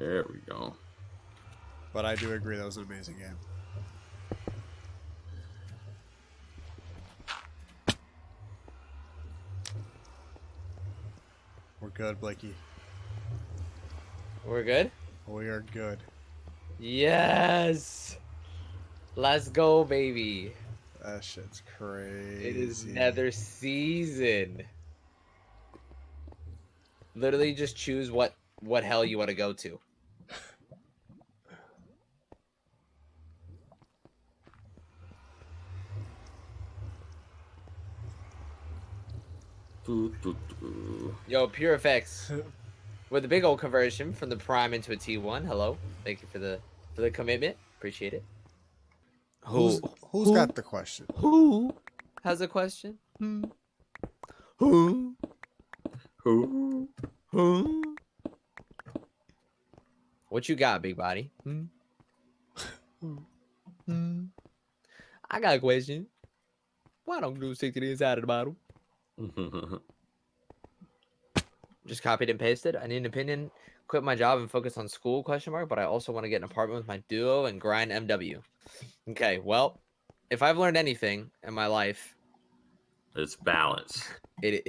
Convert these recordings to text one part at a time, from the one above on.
There we go. But I do agree that was an amazing game. We're good, Blakey. We're good? We are good. Yes! Let's go, baby. That shit's crazy. It is nether season. Literally just choose what hell you want to go to. Yo, Pure Effects. With a big old conversion from the Prime into a T1. Hello. Thank you for the commitment. Appreciate it. Who's got the question? Who has a question? Who? What you got, big body? I got a question. Why don't you stick to the inside of the bottle? Just copied and pasted. I need an opinion. Quit my job and focus on school, ? But I also want to get an apartment with my duo and grind MW. Okay, well, if I've learned anything in my life, it's balance. It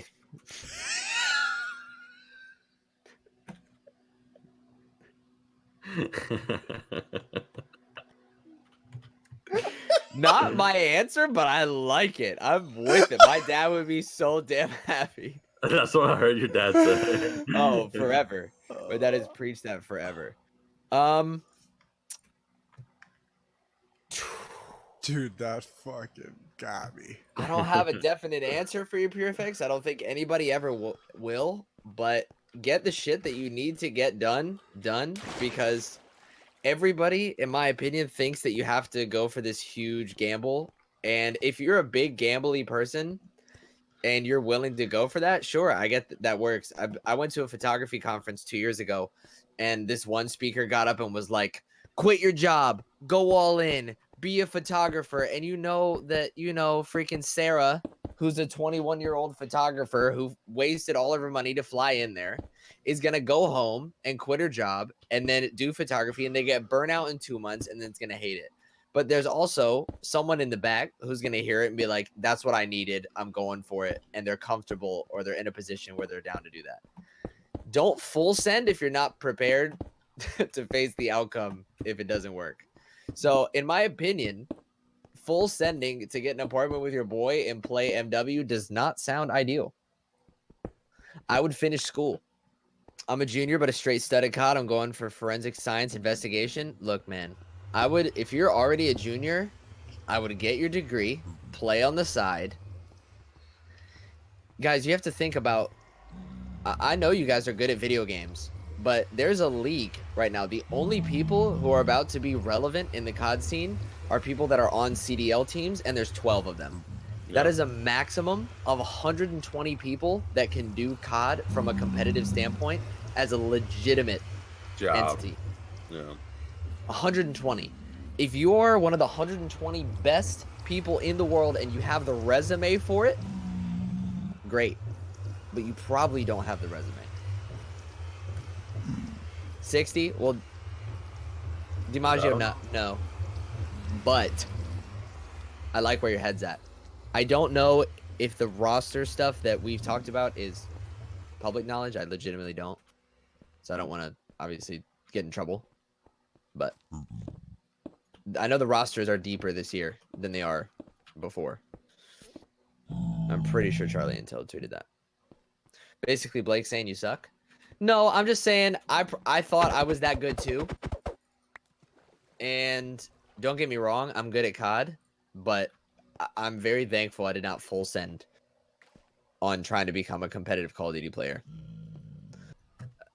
Not my answer, but I like it. I'm with it. My dad would be so damn happy. That's what I heard your dad say. Oh, forever. My dad has preached that forever. Dude, that fucking got me. I don't have a definite answer for your Pure Effects. I don't think anybody ever will, but get the shit that you need to get done, because everybody, in my opinion, thinks that you have to go for this huge gamble. And if you're a big gambly person and you're willing to go for that, sure, I get that works. I went to a photography conference 2 years ago, and this one speaker got up and was like, quit your job, go all in, be a photographer. And freaking Sarah, who's a 21-year-old photographer who wasted all of her money to fly in there, is going to go home and quit her job and then do photography, and they get burnout in 2 months and then it's going to hate it. But there's also someone in the back who's going to hear it and be like, that's what I needed. I'm going for it. And they're comfortable, or they're in a position where they're down to do that. Don't full send if you're not prepared to face the outcome if it doesn't work. So in my opinion, full sending to get an apartment with your boy and play MW does not sound ideal. I would finish school. I'm a junior, but a straight stud at COD. I'm going for forensic science investigation. Look, man, if you're already a junior, I would get your degree, play on the side. Guys, you have to think about, I know you guys are good at video games, but there's a league right now. The only people who are about to be relevant in the COD scene are people that are on CDL teams, and there's 12 of them. Yeah. That is a maximum of 120 people that can do COD from a competitive standpoint as a legitimate entity. Yeah. 120. If you're one of the 120 best people in the world and you have the resume for it, great. But you probably don't have the resume. 60? Well, DiMaggio, no. But I like where your head's at. I don't know if the roster stuff that we've talked about is public knowledge. I legitimately don't. So I don't want to, obviously, get in trouble. But I know the rosters are deeper this year than they are before. I'm pretty sure Charlie Intel tweeted that. Basically, Blake saying you suck. No, I'm just saying I thought I was that good too. And don't get me wrong, I'm good at COD, but I'm very thankful I did not full send on trying to become a competitive Call of Duty player.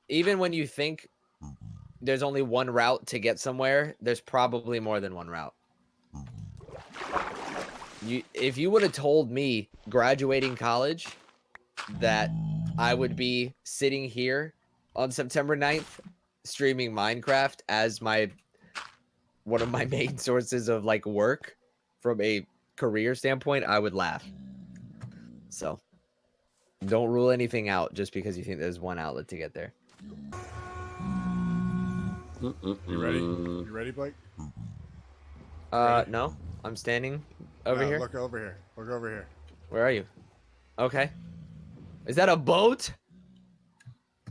Even when you think there's only one route to get somewhere, there's probably more than one route. If you would have told me graduating college that I would be sitting here on September 9th streaming Minecraft as one of my main sources of like work from a career standpoint, I would laugh. So don't rule anything out just because you think there's one outlet to get there. You ready? You ready, Blake? No. I'm standing over No, here. Look over here. Look over here. Where are you? Okay. Is that a boat?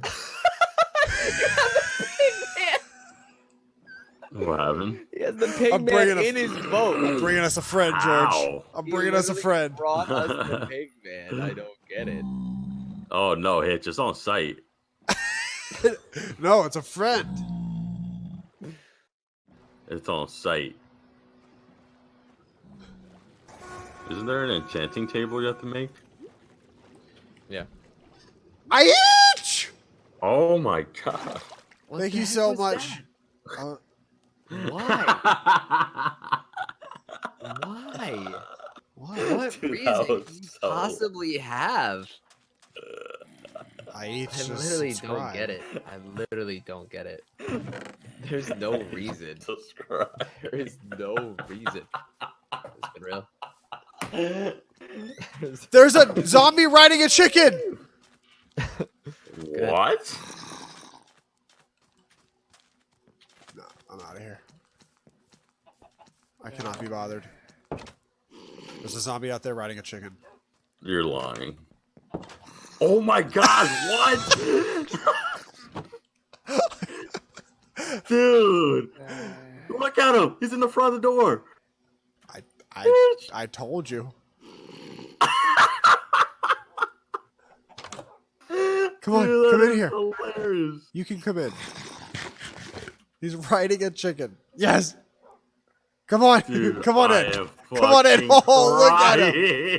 You have the pig man. What happened? He has the pig I'm man bringing a- in his boat. I'm bringing us a friend, George. Ow. I'm You bringing us a literally friend. Brought us the pig man. I don't get it. Oh no, Hitch, it's on site. No, it's a friend. It's on site. Isn't there an enchanting table you have to make? Yeah. I itch. Oh my god. What Thank the you heck so was much. that? Why? Why? What Dude, reason that can was you so- possibly have? I itch. I Just literally subscribe. don't get it. I literally don't get it. There's no reason. Subscribe. There is no reason. It's been real. There's a zombie riding a chicken. What? No, I'm out of here. I cannot be bothered. There's a zombie out there riding a chicken. You're lying. Oh my god, what? Dude. Look at him. He's in the front of the door. I told you. Come on, Dude, come that in is here. Hilarious. You can come in. He's riding a chicken. Yes. Come on. Dude, come on I in. am Come on in. fucking Oh, look at him.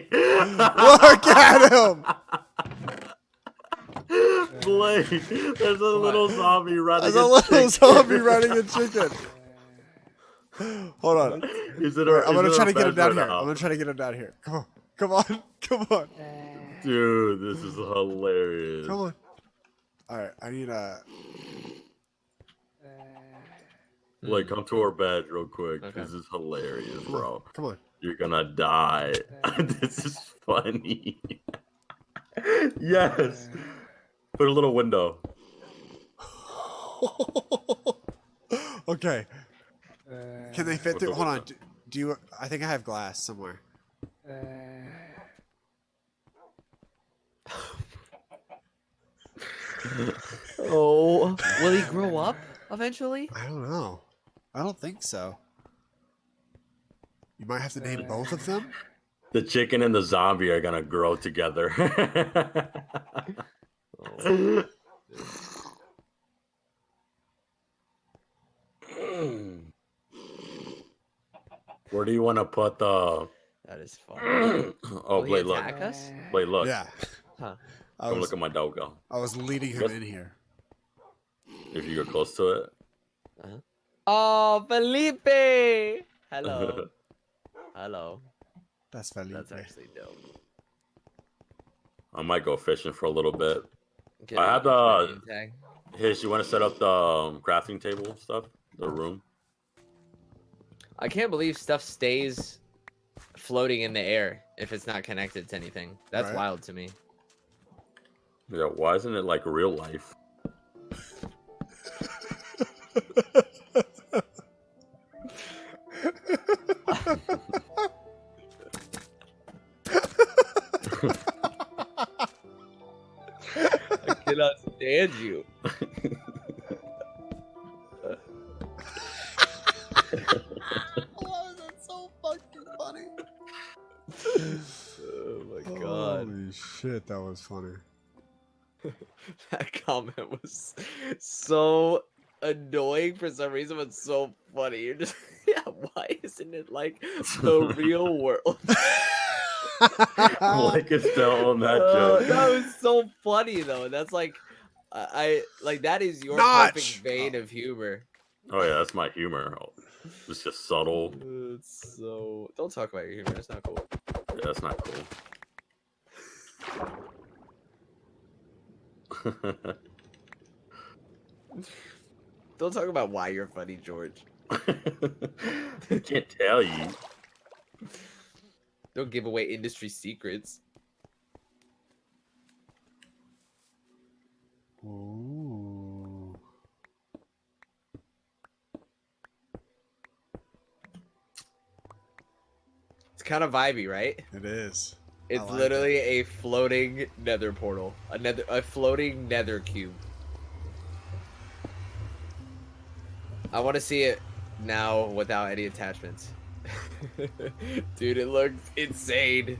crying. Look at him. Blake, there's a little zombie running. There's a little zombie riding a chicken. Hold on. I'm gonna try to get him down here. I'm gonna try to get him down here. Come on. Come on. Come on. Dude, this is hilarious. Come on. Alright, I need a... Blake, come to our bed real quick. Okay. This is hilarious, Come on. bro. Come on. You're gonna die. This is funny. Yes. Put a little window. Okay. Can they fit What's through? up, Hold on. what's Do you... I think I have glass somewhere. Oh, will he grow up eventually? I don't know. I don't think so. You might have to name both of them? The chicken and the zombie are gonna grow together. Oh. Where do you want to put the? That is fun. Oh, Will he Blade, look. attack us? Blade, look. Yeah. Huh. Come look at my doggo. I was leading him in here. If you go close to it. Oh, Felipe! Hello. Hello. That's Felipe. That's actually dope. I might go fishing for a little bit. Get I a have the- name tag. Hish, you want to set up the crafting table stuff? The room? I can't believe stuff stays floating in the air if it's not connected to anything. That's Right. wild to me. Yeah, why isn't it like real life? I cannot stand you. Oh, that's so fucking funny. Oh my god. Holy shit, that was funny. That comment was so annoying for some reason, but so funny. You're just, yeah, why isn't it like the real world? Like it's still on that joke. That was so funny though. That's like, I like that is your Notch! perfect vein of humor. Oh yeah, that's my humor. It's just subtle. It's so. Don't talk about your humor. It's not cool. Yeah, that's not cool. Don't talk about why you're funny, George. I can't tell you. Don't give away industry secrets. Ooh. kind of vibey, right? It is. It's like literally a floating nether portal. A floating nether cube. I want to see it now without any attachments. Dude, it looks insane.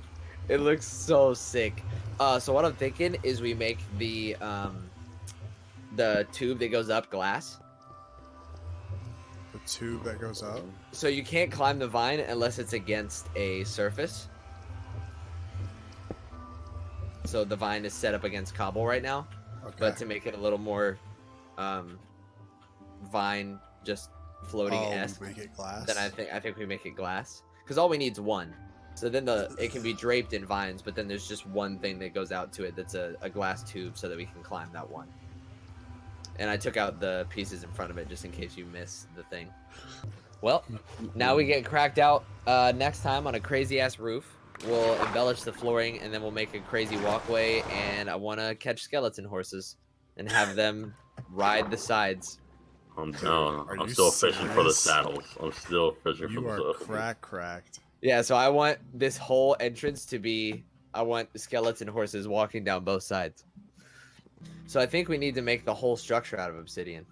It looks so sick. So what I'm thinking is we make the tube that goes up glass. The tube that goes up. So you can't climb the vine unless it's against a surface. So the vine is set up against cobble right now. Okay. But to make it a little more vine just floating-esque, make it glass. then I think we make it glass. Because all we need is one. So then it can be draped in vines, but then there's just one thing that goes out to it that's a glass tube so that we can climb that one. And I took out the pieces in front of it just in case you miss the thing. Well, now we get cracked out next time on a crazy-ass roof. We'll embellish the flooring, and then we'll make a crazy walkway, and I want to catch skeleton horses and have them ride the sides. I'm down. Are I'm you still fishing for the serious? saddles. I'm still fishing for You the are saddles. cracked. Yeah, so I want this whole entrance to be... I want skeleton horses walking down both sides. So I think we need to make the whole structure out of obsidian.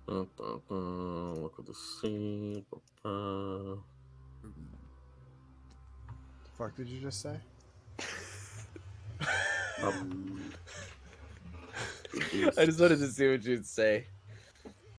Look at the scene. The fuck did you just say? I just wanted to see what you'd say.